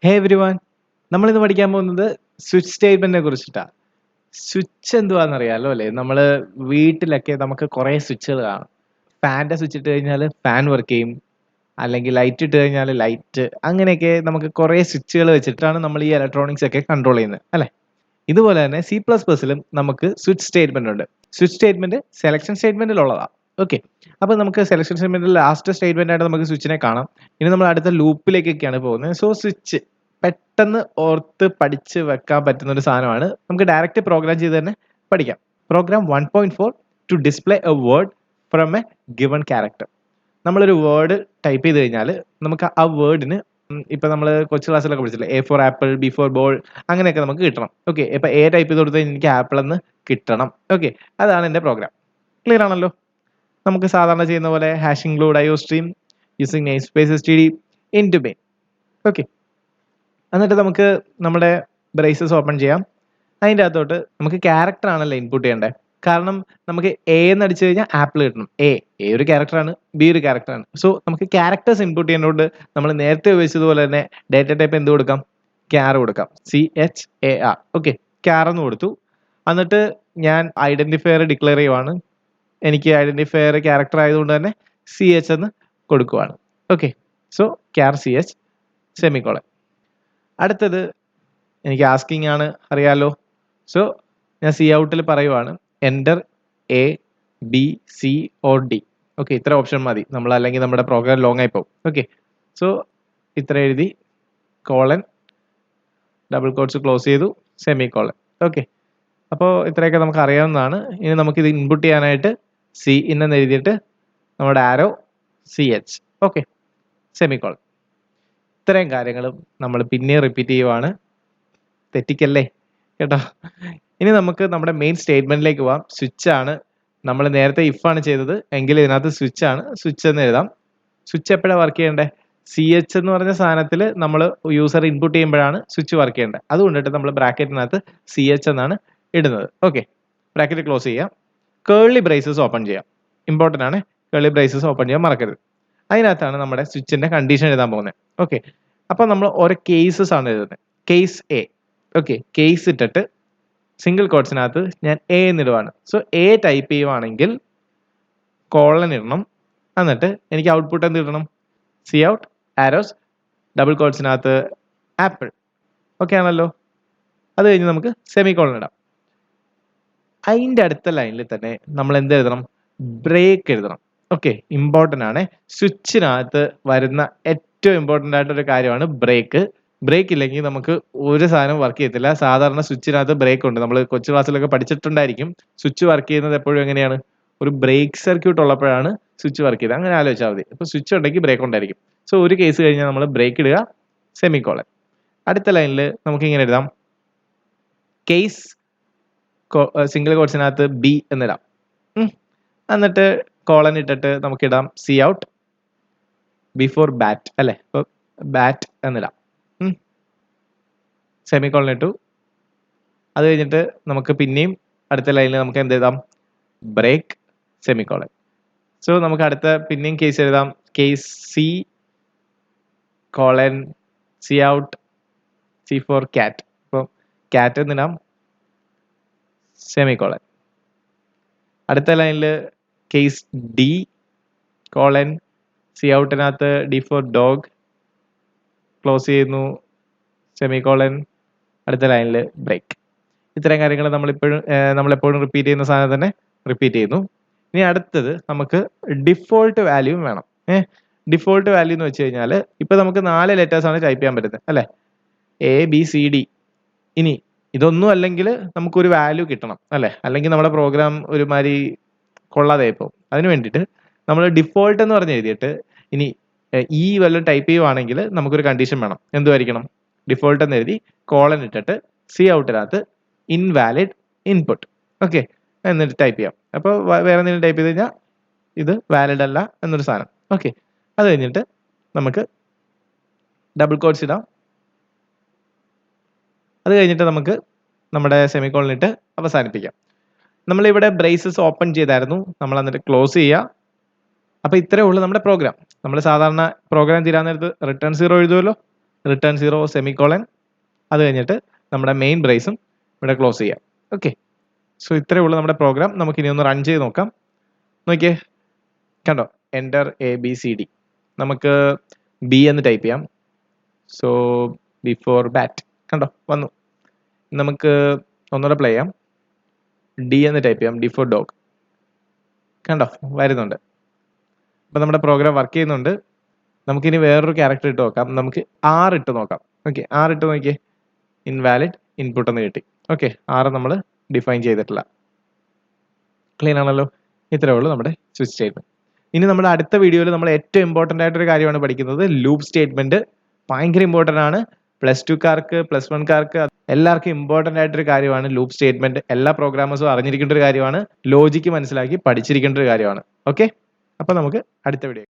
ഹേ every one, നമ്മളിന്ന് പഠിക്കാൻ പോകുന്നത് സ്വിച്ച് സ്റ്റേറ്റ്മെന്റിനെ കുറിച്ചിട്ടാണ്. സ്വിച്ച് എന്തുവാണെന്നറിയാലോ അല്ലേ? നമ്മൾ വീട്ടിലൊക്കെ നമുക്ക് കുറേ സ്വിച്ചുകൾ കാണും. ഫാൻ്റെ സ്വിച്ച് ഇട്ട് കഴിഞ്ഞാൽ ഫാൻ വർക്ക് ചെയ്യും, അല്ലെങ്കിൽ ലൈറ്റ് ഇട്ട് കഴിഞ്ഞാൽ ലൈറ്റ്, അങ്ങനെയൊക്കെ നമുക്ക് കുറേ സ്വിച്ചുകൾ വെച്ചിട്ടാണ് നമ്മൾ ഈ ഇലക്ട്രോണിക്സ് ഒക്കെ കൺട്രോൾ ചെയ്യുന്നത് അല്ലേ? ഇതുപോലെ തന്നെ C++ലും നമുക്ക് സ്വിച്ച് സ്റ്റേറ്റ്മെന്റ് ഉണ്ട്. സ്വിച്ച് സ്റ്റേറ്റ്മെന്റ് സെലക്ഷൻ സ്റ്റേറ്റ്മെന്റിലുള്ളതാണ്. ഓക്കെ, അപ്പോൾ നമുക്ക് സെലക്ഷൻ സ്റ്റേറ്റ്മെന്റിൽ ലാസ്റ്റ് സ്റ്റേറ്റ്മെന്റ് ആയിട്ട് നമുക്ക് സ്വിച്ചിനെ കാണാം. ഇനി നമ്മൾ അടുത്ത ലൂപ്പിലേക്കൊക്കെയാണ് പോകുന്നത്. സോ സ്വിച്ച് പെട്ടെന്ന് ഓർത്ത് പഠിച്ച് വെക്കാൻ പറ്റുന്ന ഒരു സാധനമാണ്. നമുക്ക് ഡയറക്റ്റ് പ്രോഗ്രാം ചെയ്ത് തന്നെ പഠിക്കാം. Program 1.4 to display a word from a given character. നമ്മളൊരു വേർഡ് ടൈപ്പ് ചെയ്ത് കഴിഞ്ഞാൽ നമുക്ക് ആ വേർഡിന് ഇപ്പം നമ്മൾ കൊച്ചു ക്ലാസ്സിലൊക്കെ പഠിച്ചില്ലേ, A for apple, B for ball, അങ്ങനെയൊക്കെ നമുക്ക് കിട്ടണം. ഓക്കെ, ഇപ്പം A ടൈപ്പ് ചെയ്ത് കൊടുത്താൽ എനിക്ക് ആപ്പിൾ എന്ന് കിട്ടണം. ഓക്കെ, അതാണ് എൻ്റെ പ്രോഗ്രാം. ക്ലിയർ ആണല്ലോ? നമുക്ക് സാധാരണ ചെയ്യുന്ന പോലെ hash include IO stream using name space std into main. Okay, എന്നിട്ട് നമുക്ക് നമ്മുടെ ബ്രേസസ് ഓപ്പൺ ചെയ്യാം. അതിൻ്റെ അകത്തോട്ട് നമുക്ക് ക്യാരക്ടർ ആണല്ലോ ഇൻപുട്ട് ചെയ്യേണ്ടത്. കാരണം നമുക്ക് A എന്ന് അടിച്ചു കഴിഞ്ഞാൽ ആപ്പിൾ കിട്ടണം. A ഒരു ക്യാരക്ടറാണ്, B ഒരു ക്യാരക്ടറാണ്. സോ നമുക്ക് ക്യാരക്ടേഴ്സ് ഇൻപുട്ട് ചെയ്യുന്നതുകൊണ്ട് നമ്മൾ നേരത്തെ ഉപയോഗിച്ചതുപോലെ തന്നെ ഡേറ്റ ടൈപ്പ് എന്ത് കൊടുക്കാം? ക്യാർ കൊടുക്കാം. CHAR. ഓക്കെ, ക്യാർ എന്ന് കൊടുത്തു. എന്നിട്ട് ഞാൻ ഐഡന്റിഫയർ ഡിക്ലെയർ ചെയ്യുവാണ്. എനിക്ക് ഐഡന്റിഫയർ ക്യാരക്ടർ ആയതുകൊണ്ട് തന്നെ CH എന്ന് കൊടുക്കുവാണ്. Okay, so ക്യാർ CH semicolon. അടുത്തത് എനിക്ക് ആസ്കിങ് ആണ്, അറിയാലോ. സോ ഞാൻ സി ഔട്ടിൽ പറയുവാണ് എൻ്റർ ABCOD. ഓക്കെ, ഇത്ര ഓപ്ഷൻ മതി. നമ്മൾ അല്ലെങ്കിൽ നമ്മുടെ പ്രോഗ്രാം ലോങ് ആയി പോകും. ഓക്കെ, സോ ഇത്ര എഴുതി, കോളൻ, ഡബിൾ കോട്ട്സ് ക്ലോസ് ചെയ്തു, സെമി കോളൻ. ഓക്കെ, അപ്പോൾ ഇത്രയൊക്കെ നമുക്ക് അറിയാവുന്നതാണ്. ഇനി നമുക്കിത് ഇൻപുട്ട് ചെയ്യാനായിട്ട് C എന്ന് എഴുതിയിട്ട് നമ്മുടെ ആരോ CH. Okay, semi colon. ഇത്രയും കാര്യങ്ങളും നമ്മൾ പിന്നെ റിപ്പീറ്റ് ചെയ്യുവാണ്. തെറ്റിക്കല്ലേ കേട്ടോ. ഇനി നമുക്ക് നമ്മുടെ മെയിൻ സ്റ്റേറ്റ്മെന്റിലേക്ക് പോവാം. സ്വിച്ച് ആണ്. നമ്മൾ നേരത്തെ ഇഫ് ആണ് ചെയ്തത് എങ്കിൽ ഇതിനകത്ത് സ്വിച്ച് ആണ്. സ്വിച്ച് എന്ന് എഴുതാം. സ്വിച്ച് എപ്പോഴാണ് വർക്ക് ചെയ്യേണ്ടത്? CH എന്ന് പറഞ്ഞ സാധനത്തിൽ നമ്മൾ യൂസർ ഇൻപുട്ട് ചെയ്യുമ്പോഴാണ് സ്വിച്ച് വർക്ക് ചെയ്യേണ്ടത്. അതുകൊണ്ടിട്ട് നമ്മൾ ബ്രാക്കറ്റിനകത്ത് CH എന്നാണ് ഇടുന്നത്. ഓക്കെ, ബ്രാക്കറ്റ് ക്ലോസ് ചെയ്യാം. കേർലി ബ്രേസസ് ഓപ്പൺ ചെയ്യാം. ഇമ്പോർട്ടൻ്റ് ആണ്, കേർലി ബ്രേസസ് ഓപ്പൺ ചെയ്യാൻ മറക്കരുത്. അതിനകത്താണ് നമ്മുടെ സ്വിച്ചിന്റെ കണ്ടീഷൻ എഴുതാൻ പോകുന്നത്. ഓക്കെ, അപ്പോൾ നമ്മൾ ഓരോ കേസസ് ആണ് എഴുതുന്നത്. Case A. ഓക്കെ, കേസ് ഇട്ടിട്ട് സിംഗിൾ കോട്ട്സിനകത്ത് ഞാൻ A എന്നിടുവാണ്. സോ A ടൈപ്പ് ചെയ്യുവാണെങ്കിൽ കോളൻ ഇടണം. എന്നിട്ട് എനിക്ക് ഔട്ട്പുട്ട് എന്ത് കിട്ടണം? സി ഔട്ട് ആരോസ് ഡബിൾ കോട്ട്സിനകത്ത് ആപ്പിൾ. ഓക്കെ ആണല്ലോ? അത് കഴിഞ്ഞ് നമുക്ക് സെമി കോളൻ ഇടാം. അതിൻ്റെ അടുത്ത ലൈനിൽ തന്നെ നമ്മൾ എന്ത് എഴുതണം? ബ്രേക്ക് എഴുതണം. ഓക്കെ, ഇമ്പോർട്ടൻ്റ് ആണ്. സ്വിച്ചിനകത്ത് വരുന്ന ഏറ്റവും ഇമ്പോർട്ടൻ്റ് ആയിട്ടൊരു കാര്യമാണ് ബ്രേക്ക്. ബ്രേക്ക് ഇല്ലെങ്കിൽ നമുക്ക് ഒരു സാധനം വർക്ക് ചെയ്യത്തില്ല. സാധാരണ സ്വിച്ചിനകത്ത് ബ്രേക്ക് ഉണ്ട്. നമ്മൾ കൊച്ചു ക്ലാസ്സിലൊക്കെ പഠിച്ചിട്ടുണ്ടായിരിക്കും. സ്വിച്ച് വർക്ക് ചെയ്യുന്നത് എപ്പോഴും എങ്ങനെയാണ്? ഒരു ബ്രേക്ക് സർക്യൂട്ട് ഉള്ളപ്പോഴാണ് സ്വിച്ച് വർക്ക് ചെയ്തത്. അങ്ങനെ ആലോചിച്ചാൽ മതി. അപ്പോൾ സ്വിച്ച് ഉണ്ടെങ്കിൽ ബ്രേക്ക് ഉണ്ടായിരിക്കും. സോ ഒരു കേസ് കഴിഞ്ഞാൽ നമ്മൾ ബ്രേക്ക് ഇടുക, സെമിക്കോളൻ. അടുത്ത ലൈനിൽ നമുക്ക് ഇങ്ങനെ എഴുതാം, കേസ് സിംഗിൾ കോട്ട്സിനകത്ത് B എന്നിടാം. എന്നിട്ട് കോളൻ ഇട്ടിട്ട് നമുക്കിടാം സി ഔട്ട് ബിഫോർ ബാറ്റ് അല്ലേ? അപ്പോൾ ബാറ്റ് എന്നിടാം. സെമിക്കോളൻ ഇട്ടു. അത് കഴിഞ്ഞിട്ട് നമുക്ക് പിന്നെയും അടുത്ത ലൈനിൽ നമുക്ക് എന്ത് എഴുതാം? Break, semicolon. സോ നമുക്ക് അടുത്ത പിന്നെയും കേസ് എഴുതാം. Case C colon C out C for cat. അപ്പോൾ ക്യാറ്റ് എന്നിടാം, സെമിക്കോളൻ. അടുത്ത ലൈനിൽ കേസ് D കോളൻ സി ഔട്ടിനകത്ത് D ഫോർ ഡോഗ്, ക്ലോസ് ചെയ്യുന്നു, സെമിക്കോളൻ. അടുത്ത ലൈനിൽ ബ്രേക്ക്. ഇത്തരം കാര്യങ്ങൾ നമ്മളെപ്പോഴും റിപ്പീറ്റ് ചെയ്യുന്ന സാധനം തന്നെ റിപ്പീറ്റ് ചെയ്യുന്നു. ഇനി അടുത്തത് നമുക്ക് ഡിഫോൾട്ട് വാല്യൂ വേണം. ഡിഫോൾട്ട് വാല്യൂ എന്ന് വെച്ച് കഴിഞ്ഞാൽ ഇപ്പം നമുക്ക് 4 ലെറ്റേഴ്സ് ആണ് ടൈപ്പ് ചെയ്യാൻ പറ്റുന്നത് അല്ലേ? ABCD. ഇനി ഇതൊന്നും അല്ലെങ്കിൽ നമുക്കൊരു വാല്യൂ കിട്ടണം അല്ലേ? അല്ലെങ്കിൽ നമ്മുടെ പ്രോഗ്രാം ഒരുമാതിരി കൊള്ളാതെ പോകും. അതിന് വേണ്ടിയിട്ട് നമ്മൾ ഡിഫോൾട്ട് എന്ന് പറഞ്ഞ് എഴുതിയിട്ട് ഇനി ഈ വല്ലതും ടൈപ്പ് ചെയ്യുവാണെങ്കിൽ നമുക്കൊരു കണ്ടീഷൻ വേണം. എന്തുമായിരിക്കണം? ഡിഫോൾട്ട് എന്ന് എഴുതി കോളൻ ഇട്ടിട്ട് സി ഔട്ടിനകത്ത് ഇൻവാലിഡ് ഇൻപുട്ട്. ഓക്കെ, എന്നിട്ട് ടൈപ്പ് ചെയ്യാം. അപ്പോൾ വേറെ എന്തെങ്കിലും ടൈപ്പ് ചെയ്ത് കഴിഞ്ഞാൽ ഇത് വാലിഡ് അല്ല എന്നൊരു സാധനം. ഓക്കെ, അത് കഴിഞ്ഞിട്ട് നമുക്ക് ഡബിൾ കോട്ട്സ് ഇടാം. അത് കഴിഞ്ഞിട്ട് നമുക്ക് നമ്മുടെ സെമിക്കോളൻ ഇട്ട് അവസാനിപ്പിക്കാം. നമ്മളിവിടെ ബ്രേസസ് ഓപ്പൺ ചെയ്തായിരുന്നു, നമ്മൾ എന്നിട്ട് ക്ലോസ് ചെയ്യുക. അപ്പോൾ ഇത്രയേ ഉള്ളൂ നമ്മുടെ പ്രോഗ്രാം. നമ്മൾ സാധാരണ പ്രോഗ്രാം തീരാൻ നേരത്ത് റിട്ടേൺ 0 എഴുതുമല്ലോ. റിട്ടേൺ 0 സെമിക്കോളൻ, അത് കഴിഞ്ഞിട്ട് നമ്മുടെ മെയിൻ ബ്രേസും ഇവിടെ ക്ലോസ് ചെയ്യാം. ഓക്കെ, സോ ഇത്രയേ ഉള്ളൂ നമ്മുടെ പ്രോഗ്രാം. നമുക്ക് ഇനി ഒന്ന് റൺ ചെയ്ത് നോക്കാം. നോക്കിയേ, കണ്ടോ, എൻ്റർ ABCD. നമുക്ക് ബി എന്ന് ടൈപ്പ് ചെയ്യാം. സോ ബിഫോർ ബാറ്റ്, കണ്ടോ വന്നു. നമുക്ക് ഒന്നുകൂടെ പ്ലേ ചെയ്യാം. ഡി എന്ന് ടൈപ്പ് ചെയ്യാം, ഡി ഫോർ ഡോഗ്, കണ്ടോ വരുന്നുണ്ട്. അപ്പം നമ്മുടെ പ്രോഗ്രാം വർക്ക് ചെയ്യുന്നുണ്ട്. നമുക്കിനി വേറൊരു ക്യാരക്ടർ ഇട്ട് നോക്കാം. നമുക്ക് 6 ഇട്ട് നോക്കാം. ഓക്കെ, 6 ഇട്ട് നോക്കിയേ, ഇൻവാലിഡ് ഇൻപുട്ട് എന്ന് കിട്ടി. ഓക്കെ, 6 നമ്മൾ ഡിഫൈൻ ചെയ്തിട്ടില്ല. ക്ലീൻ ആണല്ലോ. ഇത്രയേ ഉള്ളൂ നമ്മുടെ സ്വിച്ച് സ്റ്റേറ്റ്മെന്റ്. ഇനി നമ്മുടെ അടുത്ത വീഡിയോയിൽ നമ്മൾ ഏറ്റവും ഇമ്പോർട്ടൻ്റ് ആയിട്ടൊരു കാര്യമാണ് പഠിക്കുന്നത്, ലൂപ്പ് സ്റ്റേറ്റ്മെന്റ്. ഭയങ്കര ഇമ്പോർട്ടൻ്റ് ആണ്. +2കാർക്ക് +1കാർക്ക് എല്ലാവർക്കും ഇമ്പോർട്ടൻ്റ് ആയിട്ടൊരു കാര്യമാണ് ലൂപ്പ് സ്റ്റേറ്റ്മെന്റ്. എല്ലാ പ്രോഗ്രാമേഴ്സും അറിഞ്ഞിരിക്കേണ്ട ഒരു കാര്യമാണ്. ലോജിക്ക് മനസ്സിലാക്കി പഠിച്ചിരിക്കേണ്ട ഒരു കാര്യമാണ്. ഓക്കെ, അപ്പോൾ നമുക്ക് അടുത്ത വീഡിയോ